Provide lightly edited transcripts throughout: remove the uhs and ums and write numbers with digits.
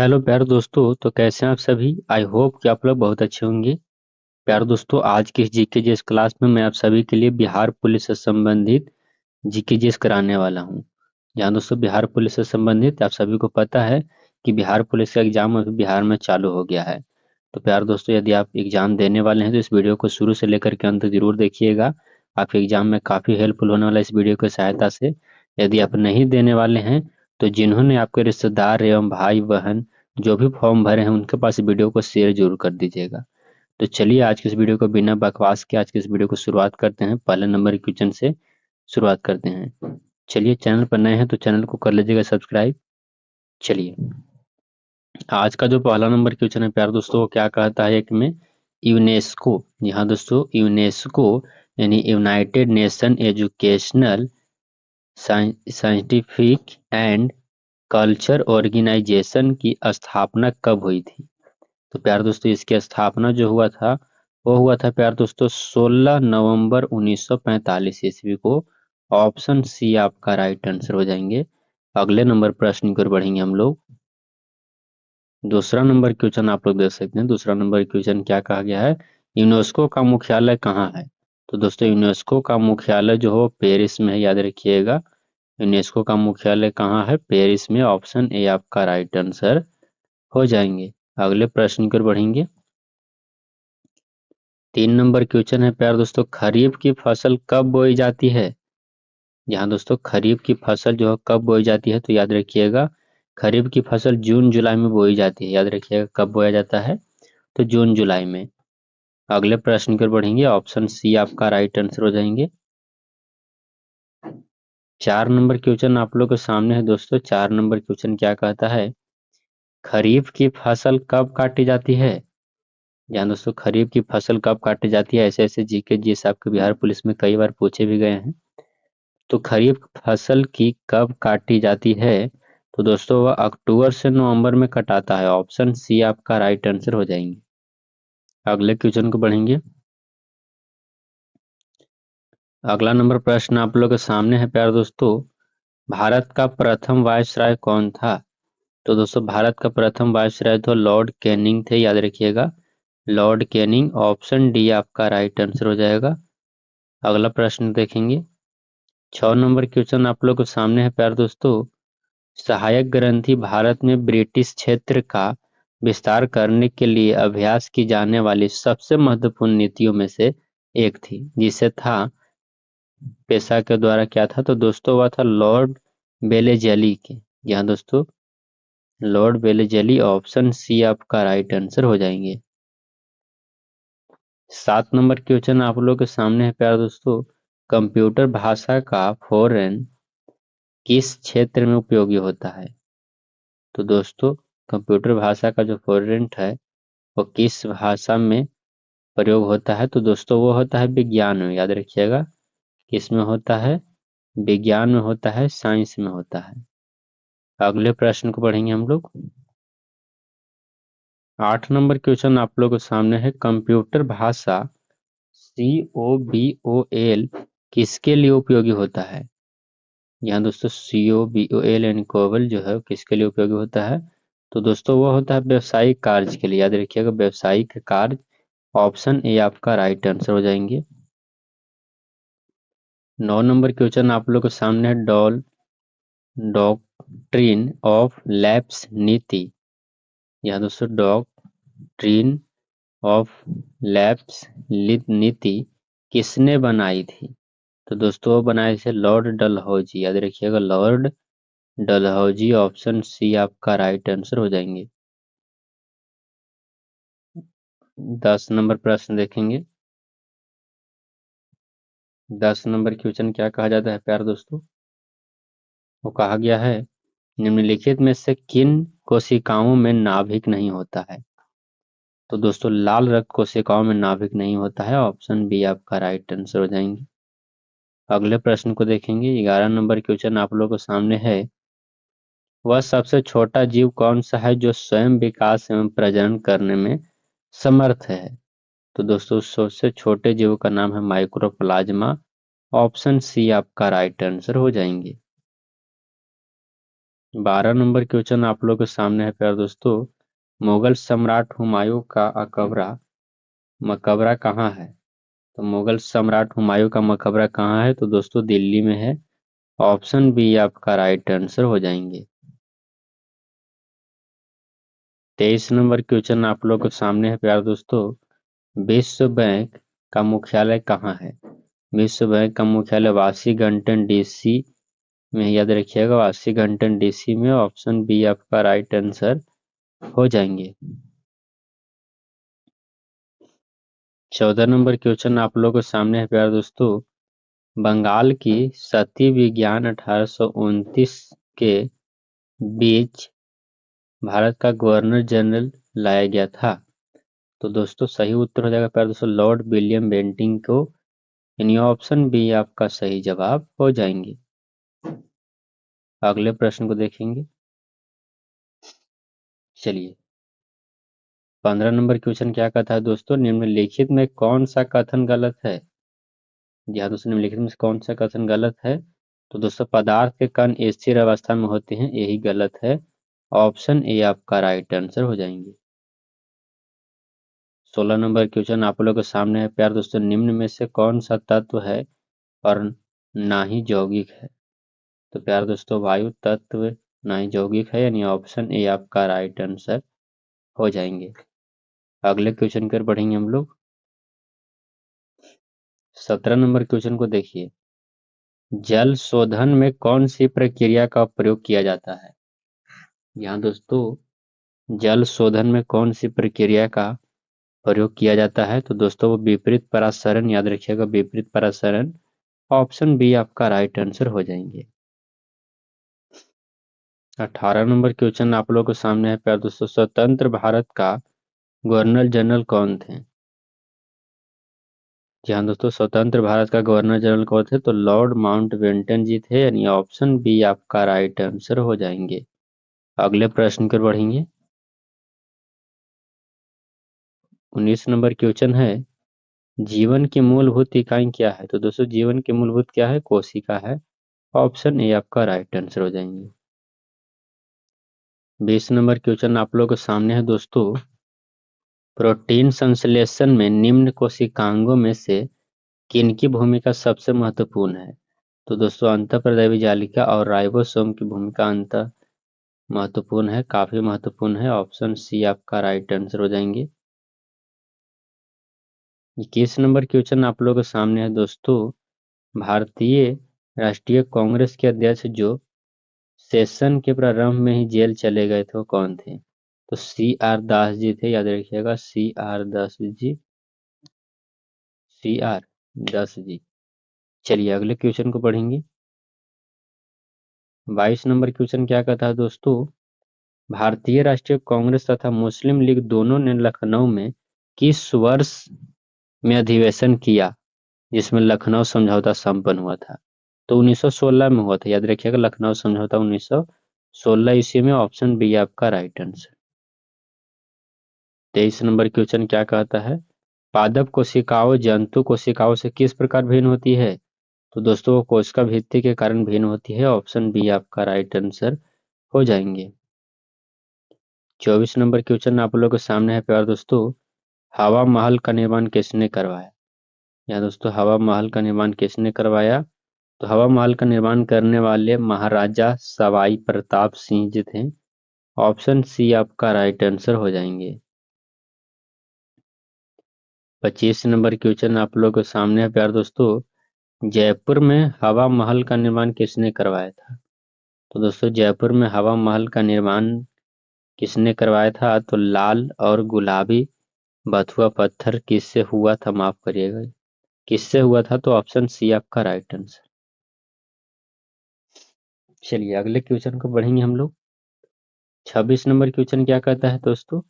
Hello प्यारे दोस्तों। तो कैसे हैं आप सभी। आई होप कि आप लोग बहुत अच्छे होंगे। प्यारे दोस्तों, आज की इस जीके जीएस क्लास में मैं आप सभी के लिए बिहार पुलिस से संबंधित जीके जीएस कराने वाला हूं। जहां दोस्तों बिहार पुलिस से संबंधित आप सभी को पता है कि बिहार पुलिस का एग्जाम अभी बिहार में चालू हो गया है। तो प्यारे दोस्तों, यदि आप एग्जाम देने वाले हैं तो इस वीडियो को शुरू से लेकर के अंत तक जरूर देखिएगा। आपके एग्जाम में काफ़ी हेल्पफुल होने वाला है इस वीडियो की सहायता से। यदि आप नहीं देने वाले हैं तो जिन्होंने आपके रिश्तेदार एवं भाई बहन जो भी फॉर्म भरे हैं उनके पास वीडियो को शेयर जरूर कर दीजिएगा। तो चलिए आज की इस वीडियो को बिना बकवास के आज की इस वीडियो को शुरुआत करते हैं। पहले नंबर के क्वेश्चन से शुरुआत करते हैं। चलिए, चैनल पर नए हैं तो चैनल को कर लीजिएगा सब्सक्राइब। चलिए, आज का जो पहला नंबर क्वेश्चन है प्यारे दोस्तों, वो क्या कहता है एक में यूनेस्को। यहाँ दोस्तों यूनेस्को यानी United Nation Educational Scientific and Culture Organization की स्थापना कब हुई थी। तो प्यारे दोस्तों, इसकी स्थापना जो हुआ था वो हुआ था प्यारे दोस्तों 16 नवंबर 1945 ईस्वी को। ऑप्शन सी आपका राइट आंसर हो जाएंगे। अगले नंबर प्रश्न की ओर बढ़ेंगे हम लोग। दूसरा नंबर क्वेश्चन आप लोग देख सकते हैं। दूसरा नंबर क्वेश्चन क्या कहा गया है, यूनेस्को का मुख्यालय कहाँ है। तो दोस्तों यूनेस्को का मुख्यालय जो हो पेरिस में है, याद रखिएगा। यूनेस्को का मुख्यालय कहाँ है, पेरिस में। ऑप्शन ए आपका राइट आंसर हो जाएंगे। अगले प्रश्न की ओर बढ़ेंगे। 3 नंबर क्वेश्चन है प्यारे दोस्तों, खरीफ की फसल कब बोई जाती है। यहाँ दोस्तों खरीफ की फसल जो है कब बोई जाती है, तो याद रखिएगा खरीफ की फसल जून जुलाई में बोई जाती है। याद रखिएगा कब बोया जाता है, तो जून जुलाई में। अगले प्रश्न की ओर बढ़ेंगे। ऑप्शन सी आपका राइट आंसर हो जाएंगे। 4 नंबर क्वेश्चन आप लोग के सामने है दोस्तों। 4 नंबर क्वेश्चन क्या कहता है, खरीफ की फसल कब काटी जाती है। यहाँ दोस्तों खरीफ की फसल कब काटी जाती है, ऐसे ऐसे जीके जीएस आपके बिहार पुलिस में कई बार पूछे भी गए हैं। तो खरीफ फसल की कब काटी जाती है, तो दोस्तों वह अक्टूबर से नवंबर में कटाता है। ऑप्शन सी आपका राइट आंसर हो जाएंगे। अगले क्वेश्चन को बढ़ेंगे। अगला नंबर प्रश्न आप लोग के सामने है प्यारे दोस्तों, भारत का प्रथम वायसराय कौन था। तो दोस्तों भारत का प्रथम वायसराय तो लॉर्ड कैनिंग थे, याद रखिएगा लॉर्ड कैनिंग। ऑप्शन डी आपका राइट आंसर हो जाएगा। अगला प्रश्न देखेंगे। 6 नंबर क्वेश्चन आप लोग के सामने है प्यारे दोस्तों, सहायक ग्रंथि भारत में ब्रिटिश क्षेत्र का विस्तार करने के लिए अभ्यास की जाने वाली सबसे महत्वपूर्ण नीतियों में से एक थी, जिसे था पेशा के द्वारा क्या था, तो दोस्तों वह था लॉर्ड बेलेजली के। यहाँ दोस्तों लॉर्ड बेलेजली। ऑप्शन सी आपका राइट आंसर हो जाएंगे। 7 नंबर क्वेश्चन आप लोग के सामने है प्यारे दोस्तों, कंप्यूटर भाषा का फॉरेन किस क्षेत्र में उपयोगी होता है। तो दोस्तों कंप्यूटर भाषा का जो फॉरेंट है वो किस भाषा में प्रयोग होता है, तो दोस्तों वो होता है विज्ञान में। याद रखिएगा किस में होता है, विज्ञान में होता है, साइंस में होता है। अगले प्रश्न को पढ़ेंगे हम लोग। 8 नंबर क्वेश्चन आप लोगों के सामने है, कंप्यूटर भाषा COBOL किसके लिए उपयोगी होता है। यहाँ दोस्तों COBOL यानी कोबल जो है किसके लिए उपयोगी होता है, तो दोस्तों वो होता है व्यवसायिक कार्य के लिए। याद रखिएगा व्यवसायिक कार्य। ऑप्शन ए आपका राइट आंसर हो जाएंगे। 9 नंबर क्वेश्चन आप लोग के सामने है, डॉक्ट्रिन ऑफ लैप्स नीति। यहाँ दोस्तों डॉक्ट्रिन ऑफ लैप्स नीति किसने बनाई थी, तो दोस्तों वो बनाए थे लॉर्ड डलहौजी। याद रखिएगा लॉर्ड डलहौजी। ऑप्शन सी आपका राइट आंसर हो जाएंगे। 10 नंबर प्रश्न देखेंगे। 10 नंबर क्वेश्चन क्या कहा जाता है प्यारे दोस्तों, वो कहा गया है निम्नलिखित में से किन कोशिकाओं में नाभिक नहीं होता है। तो दोस्तों लाल रक्त कोशिकाओं में नाभिक नहीं होता है। ऑप्शन बी आपका राइट आंसर हो जाएंगे। अगले प्रश्न को देखेंगे। 11 नंबर क्वेश्चन आप लोगों के सामने है, वह सबसे छोटा जीव कौन सा है जो स्वयं विकास एवं प्रजनन करने में समर्थ है। तो दोस्तों सबसे छोटे जीव का नाम है माइक्रोप्लाज्मा। ऑप्शन सी आपका राइट आंसर हो जाएंगे। 12 नंबर क्वेश्चन आप लोगों के सामने है प्यारे दोस्तों। मुगल सम्राट हुमायूं का मकबरा कहाँ है? तो मुगल सम्राट हुमायूं का मकबरा कहाँ है? तो दोस्तों दिल्ली में है। ऑप्शन बी आपका राइट आंसर हो जाएंगे। 23 नंबर क्वेश्चन आप लोग के सामने है प्यारे दोस्तों। विश्व बैंक का मुख्यालय कहाँ है? विश्व बैंक का मुख्यालय वाशिंगटन डीसी में, याद रखिएगा वाशिंगटन डीसी में। ऑप्शन बी आपका राइट आंसर हो जाएंगे। 14 नंबर क्वेश्चन आप लोगों के सामने है प्यारे दोस्तों। बंगाल की सती विज्ञान 1829 के बीच भारत का गवर्नर जनरल लाया गया था। तो दोस्तों सही उत्तर हो जाएगा प्यारे दोस्तों लॉर्ड विलियम बेंटिंग को, यानी ऑप्शन बी आपका सही जवाब हो जाएंगे। अगले प्रश्न को देखेंगे। चलिए 15 नंबर क्वेश्चन क्या कहता है दोस्तों, निम्नलिखित में कौन सा कथन गलत है? जी हाँ दोस्तों, निम्नलिखित में से कौन सा कथन गलत है? तो दोस्तों पदार्थ के कण स्थिर अवस्था में होते हैं, यही गलत है। ऑप्शन ए आपका राइट आंसर हो जाएंगे। 16 नंबर क्वेश्चन आप लोगों के सामने है प्यार दोस्तों, निम्न में से कौन सा तत्व है और ना ही यौगिक है? तो प्यार दोस्तों वायु तत्व ना ही यौगिक है, यानी ऑप्शन ए आपका राइट आंसर हो जाएंगे। अगले क्वेश्चन पर बढ़ेंगे हम लोग। 17 नंबर क्वेश्चन को देखिए। जल शोधन में कौन सी प्रक्रिया का प्रयोग किया जाता है? यहाँ दोस्तों जल शोधन में कौन सी प्रक्रिया का प्रयोग किया जाता है? तो दोस्तों वो विपरीत परासरण, याद रखिएगा विपरीत परासरण। ऑप्शन बी आपका राइट आंसर हो जाएंगे। 18 नंबर क्वेश्चन आप लोगों के सामने है प्यार दोस्तों, स्वतंत्र भारत का गवर्नर जनरल कौन थे? जी हाँ दोस्तों, स्वतंत्र भारत का गवर्नर जनरल कौन थे? तो लॉर्ड माउंटबेटन जी थे, यानी ऑप्शन बी आपका राइट आंसर हो जाएंगे। अगले प्रश्न पर बढ़ेंगे। 19 नंबर क्वेश्चन है, जीवन की मूलभूत इकाई क्या है? तो दोस्तों जीवन की मूलभूत क्या है? कोशिका है। ऑप्शन ए आपका राइट आंसर हो जाएंगे। 20 नंबर क्वेश्चन आप लोगों के सामने है दोस्तों, प्रोटीन संश्लेषण में निम्न कोशिकांगों में से किनकी भूमिका सबसे महत्वपूर्ण है? तो दोस्तों अंतःप्रादेवी जालिका और राइबोसोम की भूमिका अंत महत्वपूर्ण है, काफी महत्वपूर्ण है। ऑप्शन सी आपका राइट आंसर हो जाएंगे। 21 नंबर क्वेश्चन आप लोगों के सामने है दोस्तों, भारतीय राष्ट्रीय कांग्रेस के अध्यक्ष जो सेशन के प्रारंभ में ही जेल चले गए थे वो कौन थे? तो सी आर दास जी थे, याद रखिएगा C R Das ji. C R Das ji. चलिए अगले क्वेश्चन को पढ़ेंगे। 22 नंबर क्वेश्चन क्या कहता है दोस्तों, भारतीय राष्ट्रीय कांग्रेस तथा मुस्लिम लीग दोनों ने लखनऊ में किस वर्ष में अधिवेशन किया जिसमें लखनऊ समझौता संपन्न हुआ था? तो 1916 में हुआ था, याद रखिएगा लखनऊ समझौता 1916 ईस्वी में। ऑप्शन बी आपका राइट आंसर। 23 नंबर क्वेश्चन क्या कहता है, पादप कोशिकाओं जंतु कोशिकाओं से किस प्रकार भिन्न होती है? तो दोस्तों वो कोशिका भित्ति के कारण भिन्न होती है। ऑप्शन बी आपका राइट आंसर हो जाएंगे। 24 नंबर क्वेश्चन आप लोगों के सामने है प्यार दोस्तों, हवा महल का निर्माण किसने करवाया? यहाँ दोस्तों हवा महल का निर्माण किसने करवाया? तो हवा महल का निर्माण करने वाले महाराजा सवाई प्रताप सिंह जी थे। ऑप्शन सी आपका राइट आंसर हो जाएंगे। 25 नंबर क्वेश्चन आप लोगों के सामने है प्यार दोस्तों, जयपुर में हवा महल का निर्माण किसने करवाया था? तो दोस्तों जयपुर में हवा महल का निर्माण किसने करवाया था? तो लाल और गुलाबी बथुआ पत्थर किससे हुआ था, माफ करिएगा, किससे हुआ था? तो ऑप्शन सी आपका राइट आंसर। चलिए अगले क्वेश्चन को बढ़ेंगे हम लोग। 26 नंबर क्वेश्चन क्या कहता है दोस्तों,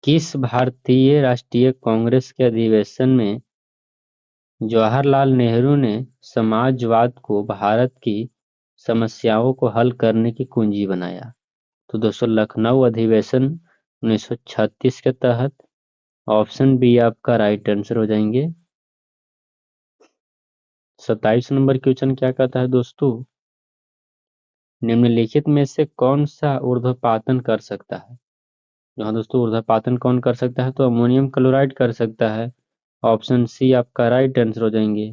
किस भारतीय राष्ट्रीय कांग्रेस के अधिवेशन में जवाहरलाल नेहरू ने समाजवाद को भारत की समस्याओं को हल करने की कुंजी बनाया? तो दोस्तों लखनऊ अधिवेशन 1936 के तहत। ऑप्शन बी आपका राइट आंसर हो जाएंगे। 27 नंबर क्वेश्चन क्या कहता है दोस्तों, निम्नलिखित में से कौन सा ऊर्ध्वपातन कर सकता है? यहाँ दोस्तों ऊर्ध्वपातन कौन कर सकता है? तो अमोनियम क्लोराइड कर सकता है। ऑप्शन सी आपका राइट आंसर हो जाएंगे।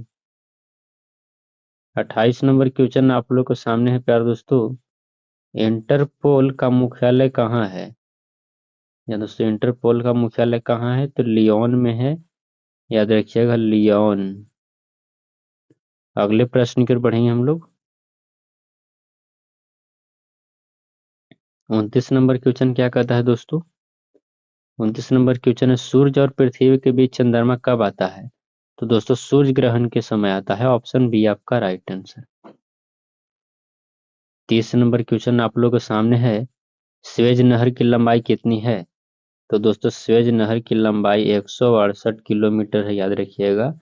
28 नंबर क्वेश्चन आप लोग के सामने है प्यारे दोस्तों। इंटरपोल का मुख्यालय कहाँ है? या दोस्तों इंटरपोल का मुख्यालय कहाँ है? तो लियोन में है, याद रखिएगा लियोन। अगले प्रश्न की ओर बढ़ेंगे हम लोग। 29 नंबर क्वेश्चन क्या कहता है दोस्तों? 29 नंबर क्वेश्चन है, सूर्य और पृथ्वी के बीच चंद्रमा कब आता है? तो दोस्तों सूर्य ग्रहण के समय आता है। ऑप्शन बी आपका राइट आंसर। 30 नंबर क्वेश्चन आप लोगों के सामने है, स्वेज नहर की लंबाई कितनी है? तो दोस्तों स्वेज नहर की लंबाई 168 किलोमीटर है, याद रखिएगा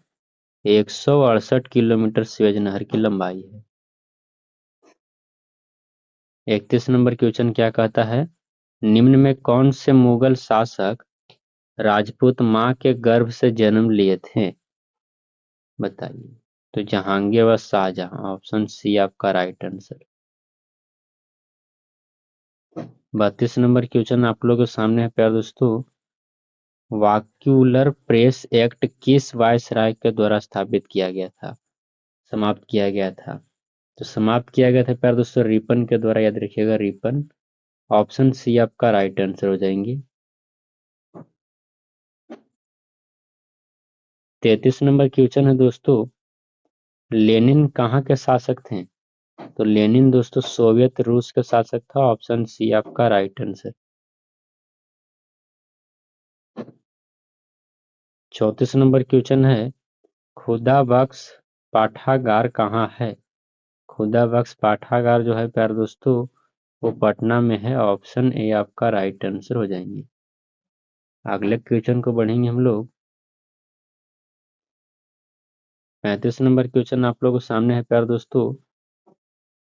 168 किलोमीटर स्वेज नहर की लंबाई है। 31 नंबर क्वेश्चन क्या कहता है, निम्न में कौन से मुगल शासक राजपूत मां के गर्भ से जन्म लिए थे? बताइए। तो जहांगीर व शाहजहां। ऑप्शन सी आपका राइट आंसर। 32 नंबर क्वेश्चन आप लोगों के सामने है प्यारे दोस्तों, वाक्यूलर प्रेस एक्ट किस वायसराय के द्वारा स्थापित किया गया था, समाप्त किया गया था? तो समाप्त किया गया था प्यारे दोस्तों रिपन के द्वारा, याद रखिएगा रिपन। ऑप्शन सी आपका राइट आंसर हो जाएंगे। 33 नंबर क्वेश्चन है दोस्तों, लेनिन कहाँ के शासक थे? तो लेनिन दोस्तों सोवियत रूस का शासक था। ऑप्शन सी आपका राइट आंसर। 34 नंबर क्वेश्चन है, खुदा बख्श पाठागार कहाँ है? खुदा बख्श पाठागार जो है प्यारे दोस्तों वो पटना में है। ऑप्शन ए आपका राइट आंसर हो जाएंगे। अगले क्वेश्चन को बढ़ेंगे हम लोग। 35 नंबर क्वेश्चन आप लोगों के सामने है प्यारे दोस्तों,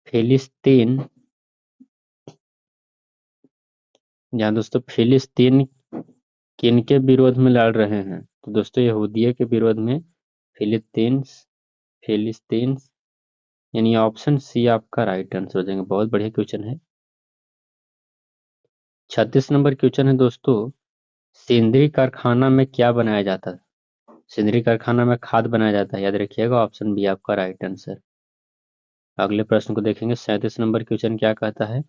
फिलिस्तीन, जहाँ दोस्तों फिलिस्तीन किनके विरोध में लड़ रहे हैं? तो दोस्तों यहूदियों के विरोध में फिलिस्तीन, फिलिस्तीन, यानी ऑप्शन सी आपका राइट आंसर हो जाएंगे। बहुत बढ़िया क्वेश्चन है। 36 नंबर क्वेश्चन है दोस्तों, सिंदरी कारखाना में क्या बनाया जाता है? सिंदरी कारखाना में खाद बनाया जाता है, याद रखिएगा ऑप्शन बी आपका राइट आंसर। अगले प्रश्न को देखेंगे। 37 नंबर क्वेश्चन क्या कहता है,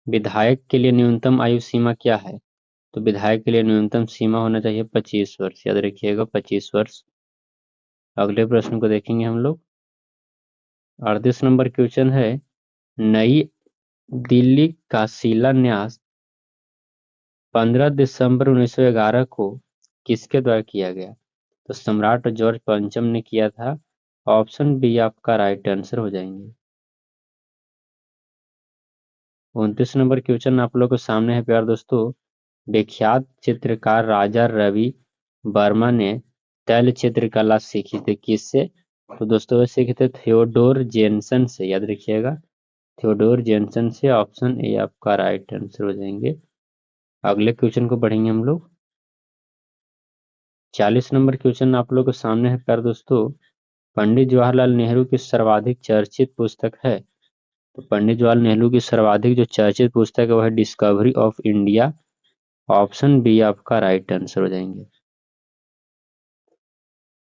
विधायक के लिए न्यूनतम आयु सीमा क्या है? तो विधायक के लिए न्यूनतम सीमा होना चाहिए 25 वर्ष, याद रखिएगा 25 वर्ष। अगले प्रश्न को देखेंगे हम लोग। 38 नंबर क्वेश्चन है, नई दिल्ली का शिलान्यास 15 दिसंबर 1911 को किसके द्वारा किया गया? तो सम्राट जॉर्ज पंचम ने किया था। ऑप्शन बी आपका राइट आंसर हो जाएंगे। 29 नंबर क्वेश्चन आप लोग के सामने है प्यारे दोस्तों, विख्यात चित्रकार राजा रवि वर्मा ने तैल चित्रकला सीखी थी किससे? तो दोस्तों वे सीखे थे थियोडोर जेनसन से, याद रखिएगा थियोडोर जेनसन से। ऑप्शन ए आपका राइट आंसर हो जाएंगे। अगले क्वेश्चन को बढ़ेंगे हम लोग। 40 नंबर क्वेश्चन आप लोग के सामने है प्यारे दोस्तों, पंडित जवाहरलाल नेहरू की सर्वाधिक चर्चित पुस्तक है? तो पंडित जवाहरलाल नेहरू की सर्वाधिक जो चर्चित पुस्तक है वह है Discovery of India. Option B आपका राइट आंसर हो जाएंगे।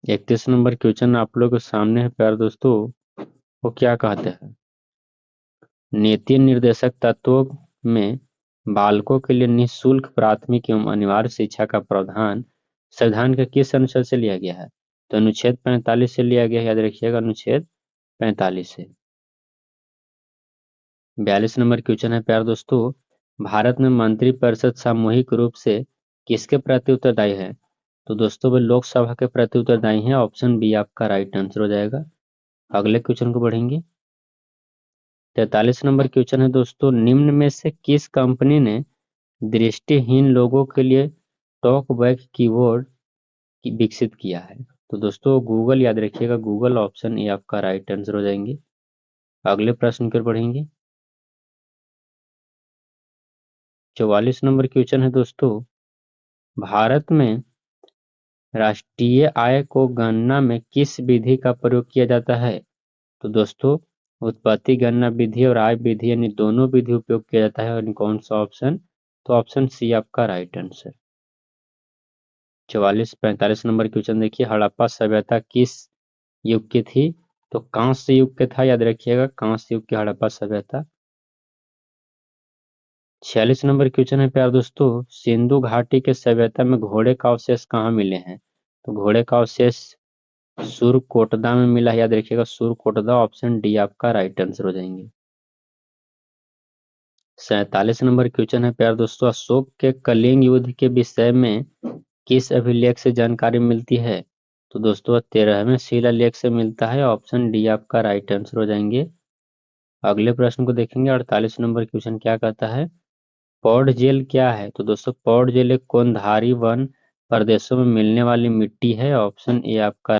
31 नंबर क्वेश्चन आप लोग के सामने है प्यारे दोस्तों, वो क्या कहते हैं, नीति निर्देशक तत्वों में बालकों के लिए निःशुल्क प्राथमिक एवं अनिवार्य शिक्षा का प्रावधान संविधान के किस अनुच्छेद से लिया गया है? तो अनुच्छेद 45 से लिया गया है, याद रखिएगा अनुच्छेद 45 से। 42 नंबर क्वेश्चन है प्यारे दोस्तों, भारत में मंत्रिपरिषद सामूहिक रूप से किसके प्रति उत्तरदायी है? तो दोस्तों वे लोकसभा के प्रति उत्तरदायी हैं। ऑप्शन बी आपका राइट आंसर हो जाएगा। अगले क्वेश्चन को बढ़ेंगे। 43 नंबर क्वेश्चन है दोस्तों, निम्न में से किस कंपनी ने दृष्टिहीन लोगों के लिए टॉक बैक कीबोर्ड विकसित किया है? तो दोस्तों गूगल, याद रखिएगा गूगल। ऑप्शन ए आपका राइट आंसर हो जाएंगे। अगले प्रश्न की ओर बढ़ेंगे। 44 नंबर क्वेश्चन है दोस्तों, भारत में राष्ट्रीय आय को गणना में किस विधि का प्रयोग किया जाता है? तो दोस्तों उत्पत्ति गणना विधि और आय विधि यानी दोनों विधि उपयोग किया जाता है, और कौन सा ऑप्शन? तो ऑप्शन सी आपका राइट आंसर। 44-45 नंबर क्वेश्चन देखिए, हड़प्पा सभ्यता किस युग की थी? तो कांस्य युग के था, याद रखिएगा, कांस्य युग की हड़प्पा सभ्यता। 46 नंबर क्वेश्चन है प्यार दोस्तों, सिंधु घाटी के सभ्यता में घोड़े का अवशेष कहाँ मिले हैं? तो घोड़े का अवशेष सुरकोटदा में मिला है, याद रखिएगा, सुरकोटदा। ऑप्शन डी आपका राइट आंसर हो जाएंगे। 47 नंबर क्वेश्चन है प्यार दोस्तों, अशोक के कलिंग युद्ध के विषय में किस अभिलेख से जानकारी मिलती है? तो दोस्तों 13वें शिलालेख से मिलता है। ऑप्शन डी आपका राइट आंसर हो जाएंगे। अगले प्रश्न को देखेंगे, 48 नंबर क्वेश्चन क्या कहता है, पौड जेल क्या है? तो दोस्तों पौड जेल एक कोनधारी वन प्रदेशों में मिलने वाली मिट्टी है। ऑप्शन ए आपका।